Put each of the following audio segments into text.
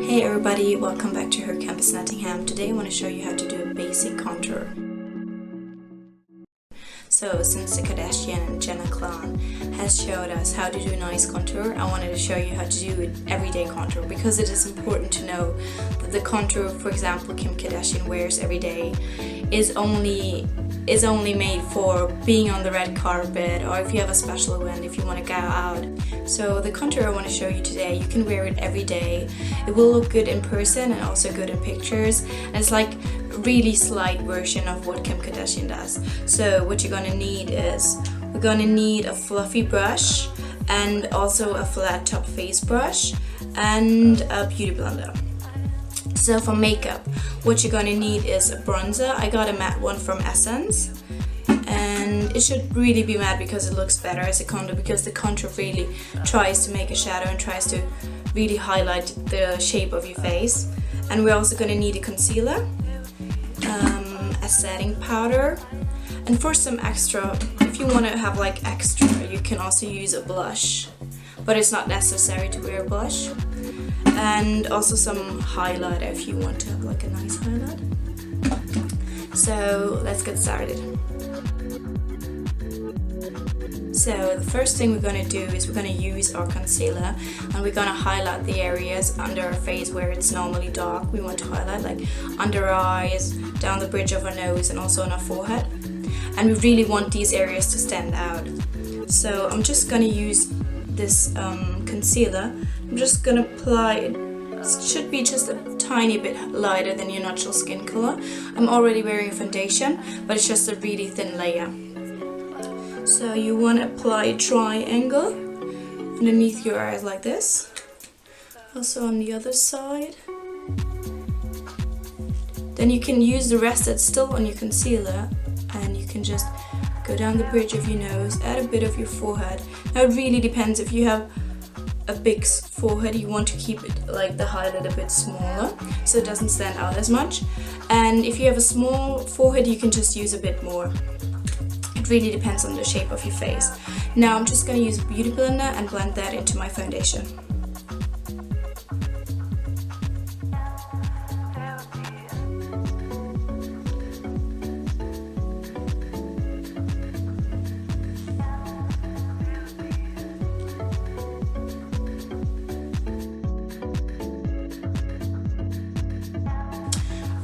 Hey everybody, welcome back to Her Campus Nottingham. Today I want to show you how to do a basic contour. So since the Kardashian and Jenna clan has showed us how to do a nice contour, I wanted to show you how to do an everyday contour, because it is important to know that the contour, for example, Kim Kardashian wears every day is only made for being on the red carpet, or if you have a special event, if you want to go out. So the contour I want to show you today, you can wear it every day. It will look good in person and also good in pictures, and it's like a really slight version of what Kim Kardashian does. So what you're gonna need is, we're gonna need a fluffy brush and also a flat top face brush and a beauty blender. So for makeup, what you're gonna need is a bronzer. I got a matte one from Essence, and it should really be matte because it looks better as a contour, because the contour really tries to make a shadow and tries to really highlight the shape of your face. And we're also gonna need a concealer, a setting powder, and for some extra, if you want to have like extra, you can also use a blush, but it's not necessary to wear a blush. And also some highlighter if you want to have like a nice highlight. So let's get started. So the first thing we're going to do is we're going to use our concealer, and we're going to highlight the areas under our face where it's normally dark. We want to highlight like under our eyes, down the bridge of our nose, and also on our forehead. And we really want these areas to stand out. So I'm just going to use this concealer. I'm just going to apply it. It should be just a tiny bit lighter than your natural skin color. I'm already wearing a foundation, but it's just a really thin layer. So you want to apply a triangle underneath your eyes like this. Also on the other side. Then you can use the rest that's still on your concealer, and you can just go down the bridge of your nose, add a bit of your forehead. Now it really depends. If you have a big forehead, you want to keep it like the highlight a bit smaller so it doesn't stand out as much. And if you have a small forehead, you can just use a bit more. It really depends on the shape of your face. Now I'm just going to use a beauty blender and blend that into my foundation.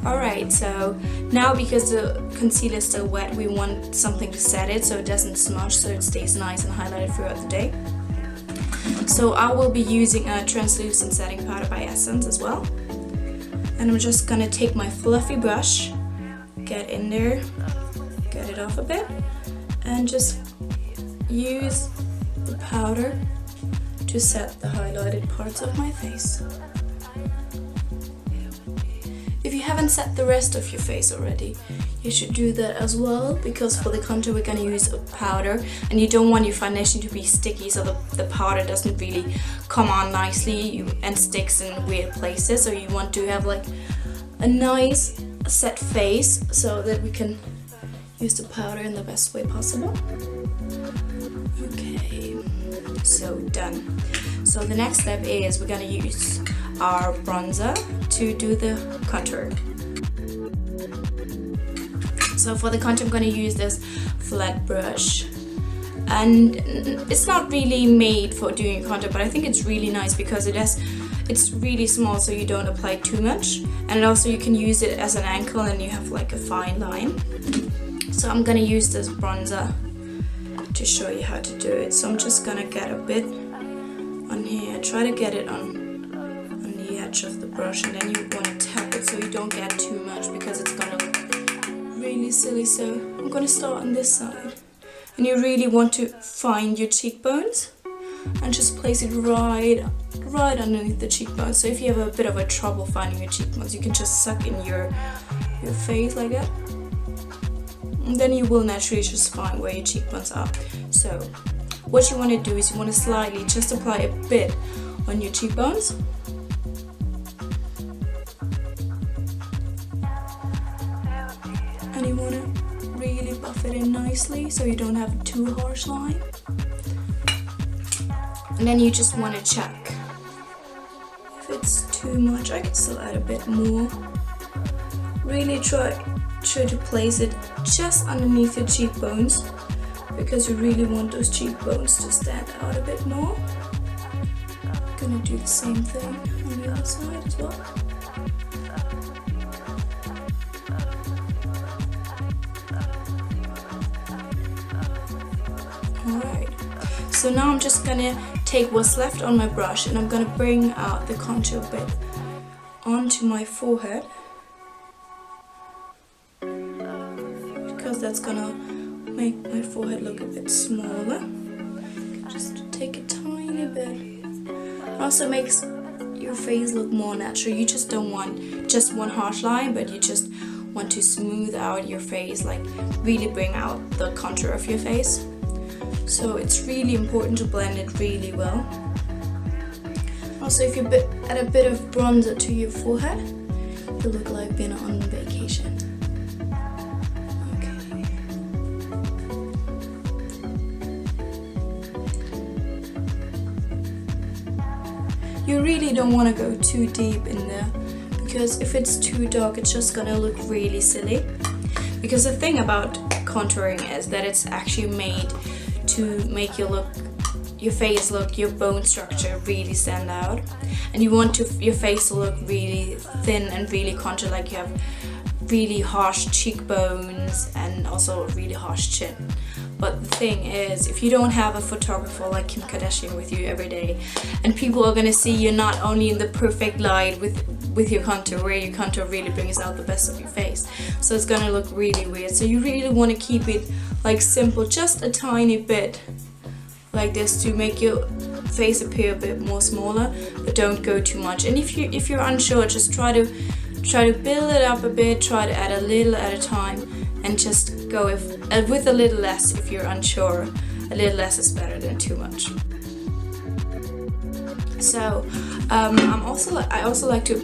Alright, so now because the concealer is still wet, we want something to set it so it doesn't smudge, so it stays nice and highlighted throughout the day. So I will be using a translucent setting powder by Essence as well. And I'm just gonna take my fluffy brush, get in there, get it off a bit, and just use the powder to set the highlighted parts of my face. If you haven't set the rest of your face already, you should do that as well, because for the contour we're going to use a powder, and you don't want your foundation to be sticky, so the powder doesn't really come on nicely and sticks in weird places. So you want to have like a nice set face so that we can use the powder in the best way possible. Okay, so done. So the next step is we're going to use our bronzer to do the contour. So for the contour I'm going to use this flat brush, and it's not really made for doing contour, but I think it's really nice because it's really small, so you don't apply too much, and also you can use it as an ankle and you have like a fine line. So I'm going to use this bronzer to show you how to do it. So I'm just going to get a bit on here, try to get it on the edge of the brush, and then you want to tap it so you don't get too much because it's gonna look really silly. So I'm gonna start on this side, and you really want to find your cheekbones and just place it right underneath the cheekbones. So if you have a bit of a trouble finding your cheekbones, you can just suck in your face like that, and then you will naturally just find where your cheekbones are. So what you want to do is you want to slightly just apply a bit on your cheekbones. And you want to really buff it in nicely so you don't have a too harsh line. And then you just want to check if it it's too much, I can still add a bit more. Really try to place it just underneath your cheekbones, because you really want those cheekbones to stand out a bit more. I'm gonna do the same thing on the other side as well. Alright, so now I'm just gonna take what's left on my brush and I'm gonna bring out the contour bit onto my forehead, because that's gonna make my forehead look a bit smaller. Just take a tiny bit. Also makes your face look more natural. You just don't want just one harsh line, but you just want to smooth out your face, like really bring out the contour of your face. So it's really important to blend it really well. Also, if you add a bit of bronzer to your forehead, you look like being on vacation. You really don't want to go too deep in there, because if it's too dark it's just gonna look really silly. Because the thing about contouring is that it's actually made to make your face look, your bone structure really stand out, and you want your face to look really thin and really contoured, like you have really harsh cheekbones and also a really harsh chin. But the thing is, if you don't have a photographer like Kim Kardashian with you every day, and people are gonna see you not only in the perfect light with your contour, where your contour really brings out the best of your face, so it's gonna look really weird. So you really want to keep it like simple, just a tiny bit like this to make your face appear a bit more smaller, but don't go too much. And if you're unsure, just try to build it up a bit, try to add a little at a time, and just go with a little less if you're unsure. A little less is better than too much. So I also like to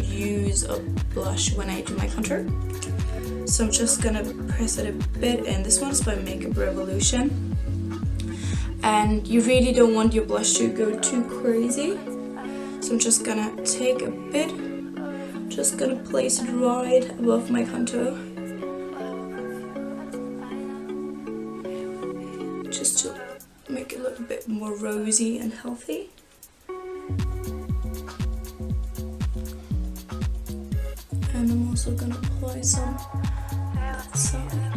use a blush when I do my contour. So I'm just gonna press it a bit in. This one's by Makeup Revolution. And you really don't want your blush to go too crazy. So I'm just gonna take a bit, just gonna place it right above my contour. Just to make it look a bit more rosy and healthy. And I'm also gonna apply some on that side.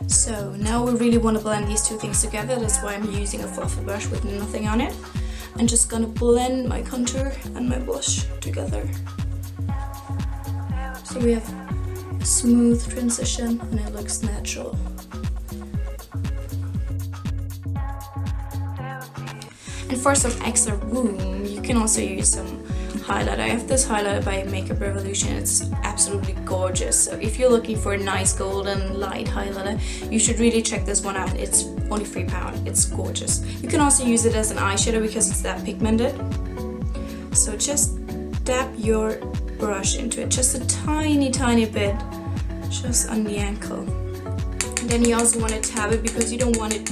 So now we really want to blend these two things together. That's why I'm using a fluffy brush with nothing on it. I'm just gonna blend my contour and my blush together. So we have a smooth transition and it looks natural. And for some extra room, you can also use some highlighter. I have this highlighter by Makeup Revolution. It's absolutely gorgeous. So if you're looking for a nice golden light highlighter, you should really check this one out. It's only £3. It's gorgeous. You can also use it as an eyeshadow because it's that pigmented. So just dab your brush into it, just a tiny bit, just on the ankle. And then you also want to tab it because you don't want it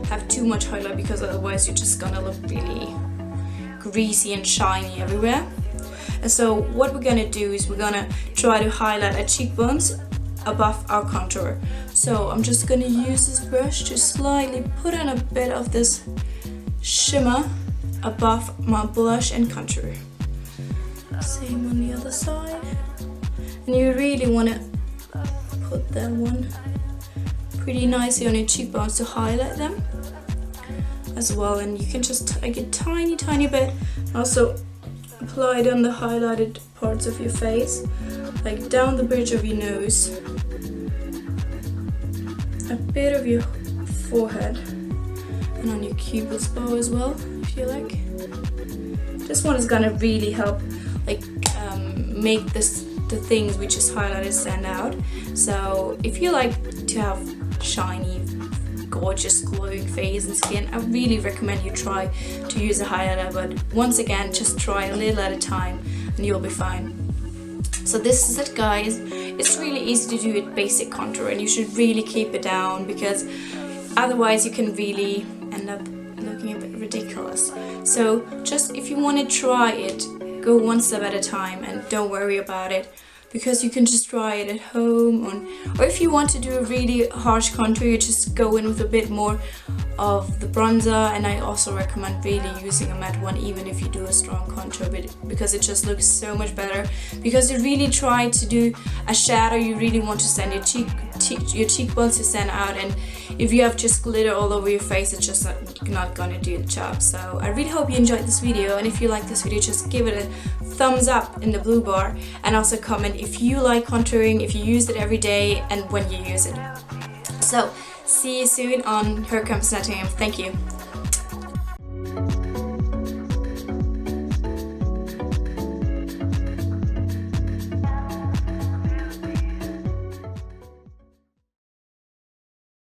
have too much highlight, because otherwise you're just gonna look really greasy and shiny everywhere. And so what we're gonna do is we're gonna try to highlight our cheekbones above our contour. So I'm just gonna use this brush to slightly put on a bit of this shimmer above my blush and contour. Same on the other side. And you really wanna put that one pretty nicely on your cheekbones to highlight them as well. And you can just take a tiny bit, also apply it on the highlighted parts of your face, like down the bridge of your nose, a bit of your forehead, and on your cupid's bow as well, if you like. This one is gonna really help, like make the things we just highlighted stand out. So if you like to have shiny, gorgeous, glowing face and skin, I really recommend you try to use a highlighter, but once again, just try a little at a time and you'll be fine. So this is it, guys. It's really easy to do it basic contour, and you should really keep it down, because otherwise you can really end up looking looking a bit ridiculous. So just if you want to try it, go one step at a time and don't worry about it, because you can just try it at home, or if you want to do a really harsh contour, you just go in with a bit more of the bronzer. And I also recommend really using a matte one even if you do a strong contour, because it just looks so much better. Because you really try to do a shadow, you really want to stand your cheekbones to stand out, and if you have just glitter all over your face, it's just not gonna do the job. So I really hope you enjoyed this video, and if you like this video, just give it a thumbs up in the blue bar, and also comment if you like contouring, if you use it every day, and when you use it. So see you soon on Here Comes Nottingham. Thank you.